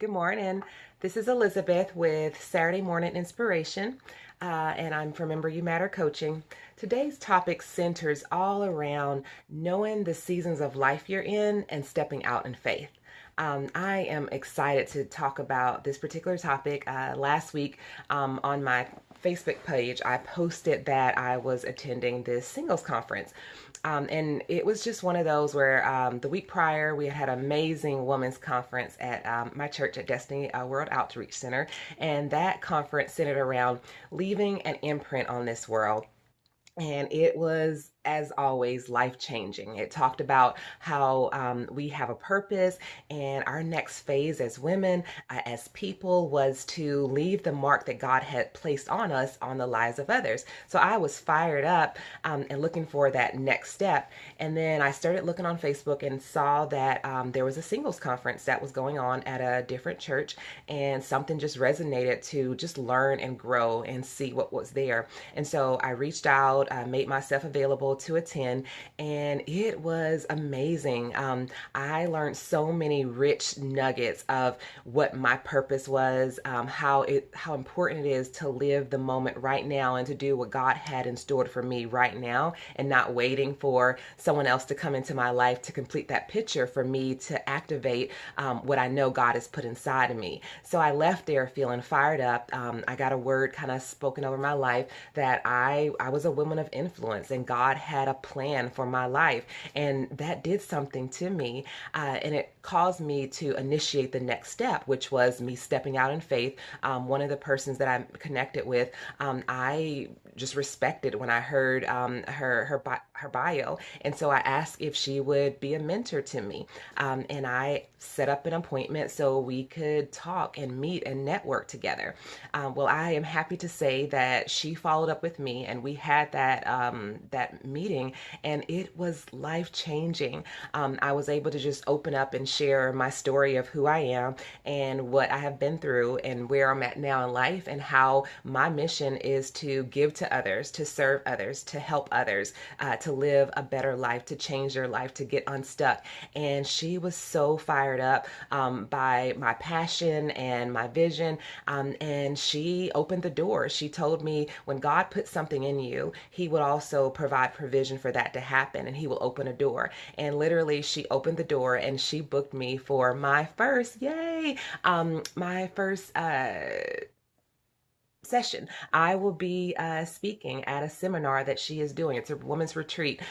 Good morning. This is Elizabeth with Saturday Morning Inspiration, and I'm from Remember You Matter Coaching. Today's topic centers all around knowing the seasons of life you're in and stepping out in faith. I am excited to talk about this particular topic. Last week on my Facebook page, I posted that I was attending this singles conference. And it was just one of those where the week prior we had an amazing women's conference at my church at Destiny World Outreach Center. And that conference centered around leaving an imprint on this world. And it was, as always, life changing. It talked about how we have a purpose, and our next phase as women, as people, was to leave the mark that God had placed on us on the lives of others. So I was fired up and looking for that next step. And then I started looking on Facebook and saw that there was a singles conference that was going on at a different church, and something just resonated to just learn and grow and see what was there. And so I reached out, made myself available to attend, and it was amazing. I learned so many rich nuggets of what my purpose was, how important it is to live the moment right now and to do what God had in store for me right now, and not waiting for someone else to come into my life to complete that picture for me to activate what I know God has put inside of me. So I left there feeling fired up. I got a word kind of spoken over my life that I was a woman of influence, and God had a plan for my life, and that did something to me, and it caused me to initiate the next step, which was me stepping out in faith. One of the persons that I connected with, I just respected when I heard her bio, and so I asked if she would be a mentor to me, and I set up an appointment so we could talk and meet and network together. Well, I am happy to say that she followed up with me, and we had that meeting, and it was life changing. I was able to just open up and share my story of who I am and what I have been through and where I'm at now in life, and how my mission is to give to others, to serve others, to help others, to live a better life, to change their life, to get unstuck. And she was so fired up by my passion and my vision, and she opened the door. She told me when God puts something in you, He will also provide provision for that to happen, and He will open a door. And literally, she opened the door and she booked me for my first, yay, my first session. I will be speaking at a seminar that she is doing. It's a women's retreat,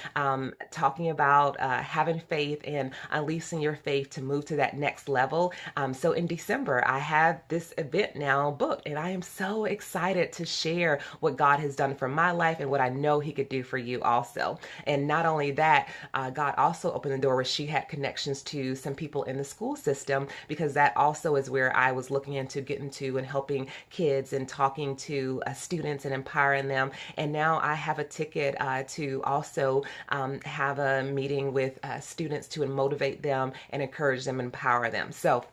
talking about having faith and unleashing your faith to move to that next level. So in December, I have this event now booked, and I am so excited to share what God has done for my life and what I know He could do for you also. And not only that, God also opened the door where she had connections to some people in the school system, because that also is where I was looking into getting to and helping kids and talking to students and empowering them. And now I have a ticket to also have a meeting with students to motivate them and encourage them and empower them. So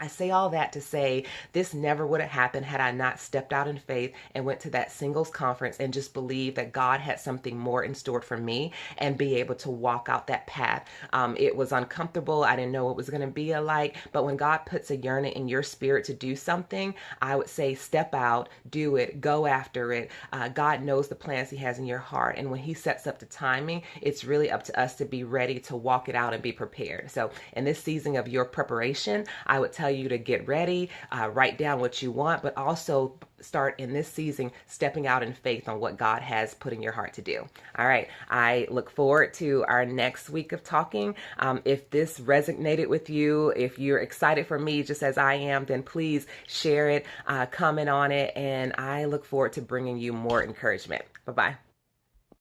I say all that to say this never would have happened had I not stepped out in faith and went to that singles conference and just believed that God had something more in store for me and be able to walk out that path. It was uncomfortable. I didn't know what it was going to be like, but when God puts a yearning in your spirit to do something, I would say step out, do it, go after it. God knows the plans He has in your heart, and when He sets up the timing, it's really up to us to be ready to walk it out and be prepared. So in this season of your preparation, I would tell you to get ready, write down what you want, but also start in this season stepping out in faith on what God has put in your heart to do. All right. I look forward to our next week of talking. If this resonated with you, if you're excited for me just as I am, then please share it, comment on it, and I look forward to bringing you more encouragement. Bye-bye.